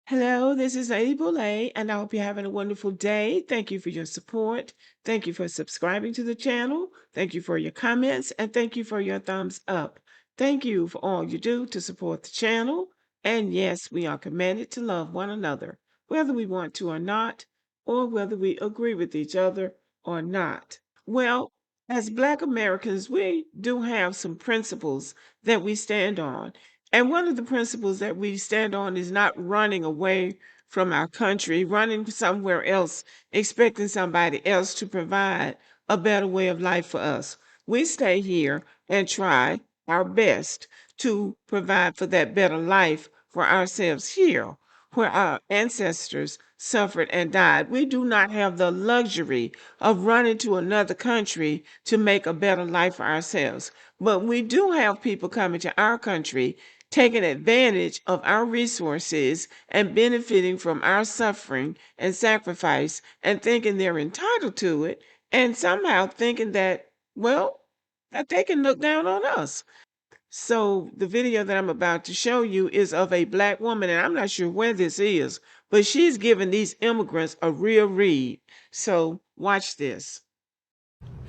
Hello, this is Lady Boulay, and I hope you're having a wonderful day. Thank you for your support. Thank you for subscribing to the channel. Thank you for your comments, and thank you for your thumbs up. Thank you for all you do to support the channel. And yes, we are commanded to love one another, whether we want to or not, or whether we agree with each other or not. Well, as Black Americans, we do have some principles that we stand on. And one of the principles that we stand on is not running away from our country, running somewhere else, expecting somebody else to provide a better way of life for us. We stay here and try our best to provide for that better life for ourselves here, where our ancestors suffered and died. We do not have the luxury of running to another country to make a better life for ourselves. But we do have people coming to our country, taking advantage of our resources and benefiting from our suffering and sacrifice and thinking they're entitled to it, and somehow thinking that, well, that they can look down on us. So the video that I'm about to show you is of a Black woman, and I'm not sure where this is, but she's giving these immigrants a real read. So watch this.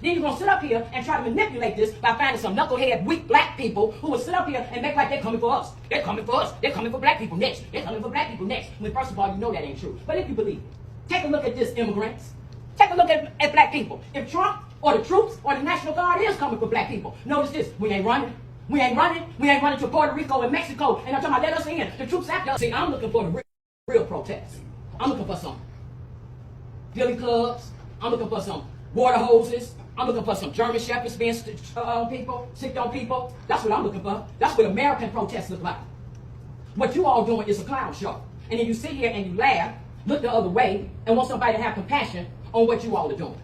Then you're going to sit up here and try to manipulate this by finding some knucklehead, weak black people who will sit up here and make like they're coming for us. They're coming for us. They're coming for black people next. They're coming for black people next. When first of all, you know that ain't true. But if you believe it, take a look at this, immigrants. Take a look at black people. If Trump or the troops or the National Guard is coming for black people, notice this. We ain't running. We ain't running. We ain't running to Puerto Rico and Mexico. And I'm talking about let us in. The troops after us. See, I'm looking for the real protest. I'm looking for some billy clubs. I'm looking for some water hoses. I'm looking for some German shepherds being people, sick on people. That's what I'm looking for. That's what American protests look like. What you all doing is a clown show. And then you sit here and you laugh, look the other way, and want somebody to have compassion on what you all are doing.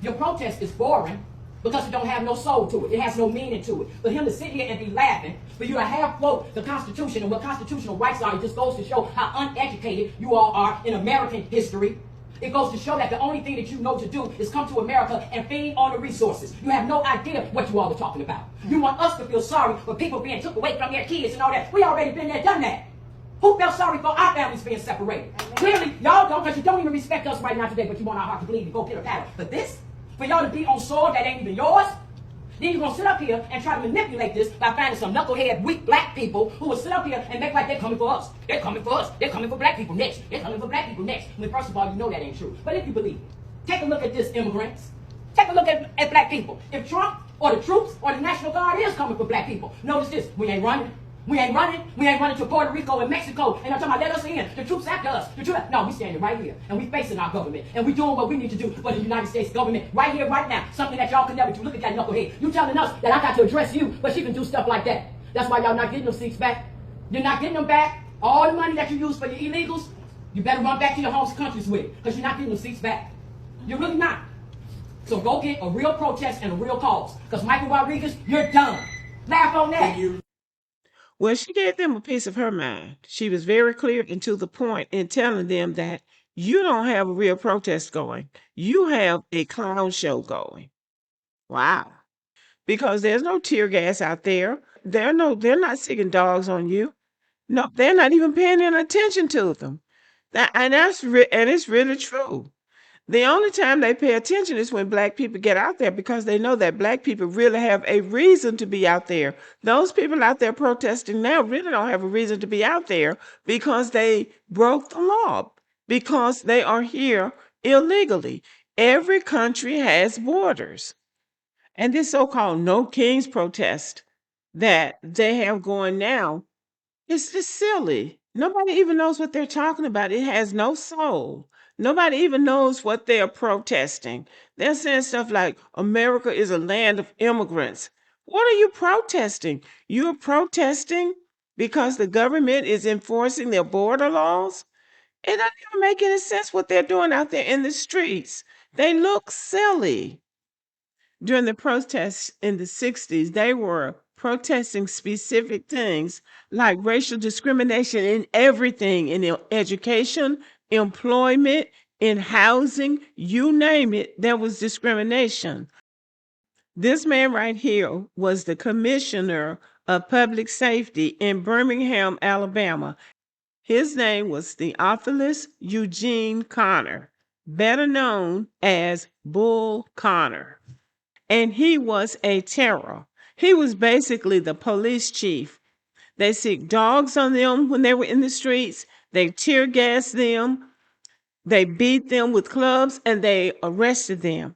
Your protest is boring because it don't have no soul to it. It has no meaning to it. For him to sit here and be laughing, for you to half quote the Constitution and what constitutional rights are, it just goes to show how uneducated you all are in American history. It goes to show that the only thing that you know to do is come to America and feed on the resources. You have no idea what you all are talking about. You want us to feel sorry for people being took away from their kids and all that. We already been there, done that. Who felt sorry for our families being separated? Clearly, y'all don't, because you don't even respect us right now today, but you want our heart to bleed and go pitter patter. But this, for y'all to be on soil that ain't even yours, then you're going to sit up here and try to manipulate this by finding some knucklehead, weak black people who will sit up here and make like they're coming for us. They're coming for us. They're coming for black people next. They're coming for black people next. When first of all, you know that ain't true. But if you believe it, take a look at this, immigrants. Take a look at black people. If Trump or the troops or the National Guard is coming for black people, notice this. We ain't running. We ain't running. We ain't running to Puerto Rico and Mexico. And I'm talking about let us in. The troops after us. No, we standing right here. And we facing our government. And we doing what we need to do for the United States government right here, right now. Something that y'all can never do. Look at that knucklehead. You telling us that I got to address you, but she can do stuff like that. That's why y'all not getting those seats back. You're not getting them back. All the money that you use for your illegals, you better run back to your home countries with it. Because you're not getting those seats back. You're really not. So go get a real protest and a real cause. Because Michael Rodriguez, you're done. Laugh on that. Well, she gave them a piece of her mind. She was very clear and to the point in telling them that you don't have a real protest going. You have a clown show going. Wow. Because there's no tear gas out there. They're not sticking dogs on you. No, they're not even paying any attention to them. And it's really true. The only time they pay attention is when black people get out there because they know that black people really have a reason to be out there. Those people out there protesting now really don't have a reason to be out there because they broke the law, because they are here illegally. Every country has borders. And this so called No Kings protest that they have going now, it's just silly. Nobody even knows what they're talking about. It has no soul. Nobody even knows what they're protesting. They're saying stuff like America is a land of immigrants. What are you protesting? You're protesting because the government is enforcing their border laws? It doesn't even make any sense what they're doing out there in the streets. They look silly. During the protests in the 60s, they were protesting specific things like racial discrimination in everything, in education, employment, in housing, you name it, there was discrimination. This man right here was the commissioner of public safety in Birmingham, Alabama. His name was Theophilus Eugene Connor, better known as Bull Connor. And he was a terror. He was basically the police chief. They sicked dogs on them when they were in the streets. They tear gassed them. They beat them with clubs and they arrested them.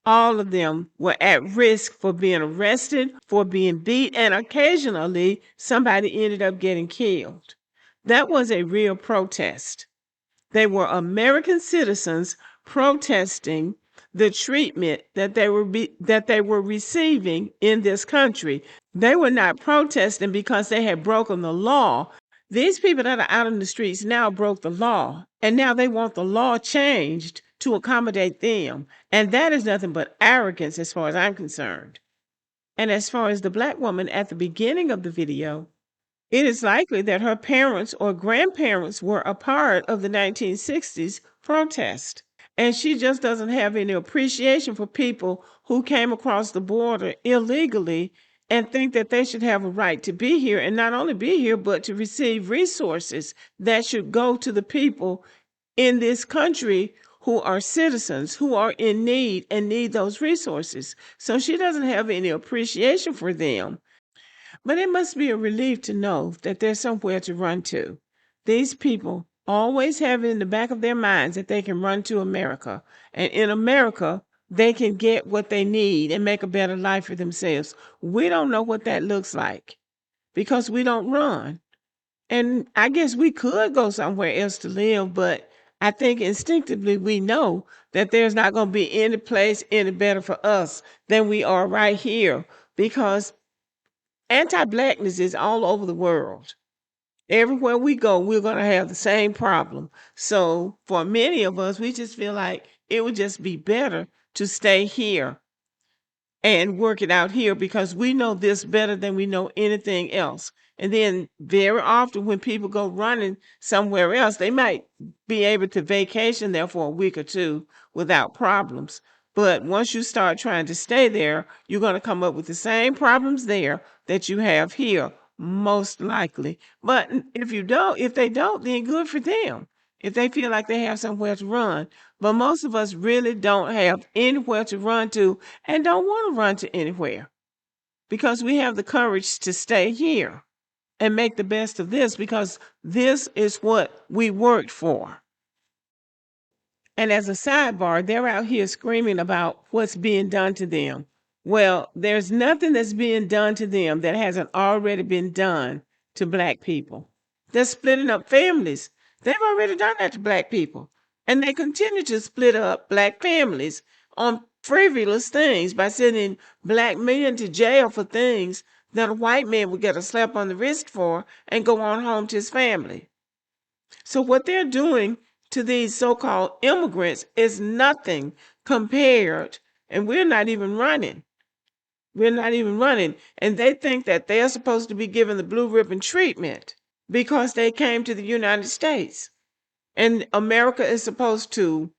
All of them were at risk for being arrested, for being beat, and occasionally somebody ended up getting killed. That was a real protest. They were American citizens protesting the treatment that they were receiving in this country. They were not protesting because they had broken the law. These people that are out in the streets now broke the law, and now they want the law changed to accommodate them. And that is nothing but arrogance as far as I'm concerned. And as far as the black woman at the beginning of the video, it is likely that her parents or grandparents were a part of the 1960s protest. And she just doesn't have any appreciation for people who came across the border illegally and think that they should have a right to be here, and not only be here, but to receive resources that should go to the people in this country who are citizens, who are in need and need those resources. So she doesn't have any appreciation for them. But it must be a relief to know that there's somewhere to run to. These people always have it in the back of their minds that they can run to America. And in America, they can get what they need and make a better life for themselves. We don't know what that looks like because we don't run. And I guess we could go somewhere else to live, but I think instinctively we know that there's not going to be any place any better for us than we are right here, because anti-blackness is all over the world. Everywhere we go, we're going to have the same problem. So for many of us, we just feel like it would just be better to stay here and work it out here because we know this better than we know anything else. And then very often when people go running somewhere else, they might be able to vacation there for a week or two without problems. But once you start trying to stay there, you're going to come up with the same problems there that you have here, most likely. But if they don't, then good for them. If they feel like they have somewhere to run. But most of us really don't have anywhere to run to and don't want to run to anywhere because we have the courage to stay here and make the best of this because this is what we worked for. And as a sidebar, they're out here screaming about what's being done to them. Well, there's nothing that's being done to them that hasn't already been done to black people. They're splitting up families. They've already done that to black people. And they continue to split up black families on frivolous things by sending black men to jail for things that a white man would get a slap on the wrist for and go on home to his family. So what they're doing to these so-called immigrants is nothing compared, and we're not even running. We're not even running. And they think that they're supposed to be given the blue ribbon treatment because they came to the United States. And America is supposed to,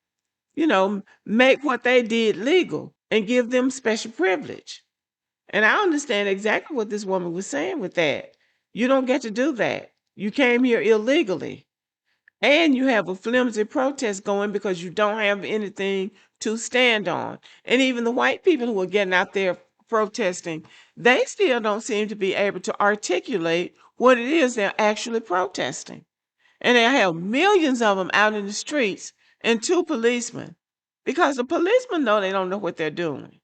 make what they did legal and give them special privilege. And I understand exactly what this woman was saying with that. You don't get to do that. You came here illegally. And you have a flimsy protest going because you don't have anything to stand on. And even the white people who are getting out there protesting, they still don't seem to be able to articulate what it is they're actually protesting. And they have millions of them out in the streets and two policemen because the policemen know they don't know what they're doing.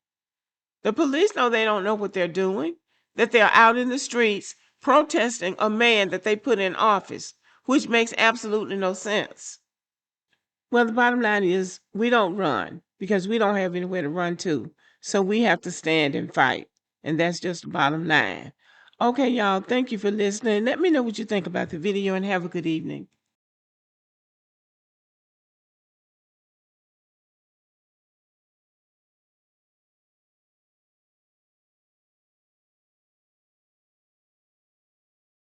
The police know they don't know what they're doing, that they're out in the streets protesting a man that they put in office, which makes absolutely no sense. Well, the bottom line is we don't run because we don't have anywhere to run to. So we have to stand and fight. And that's just the bottom line. Okay, y'all, thank you for listening. Let me know what you think about the video and have a good evening.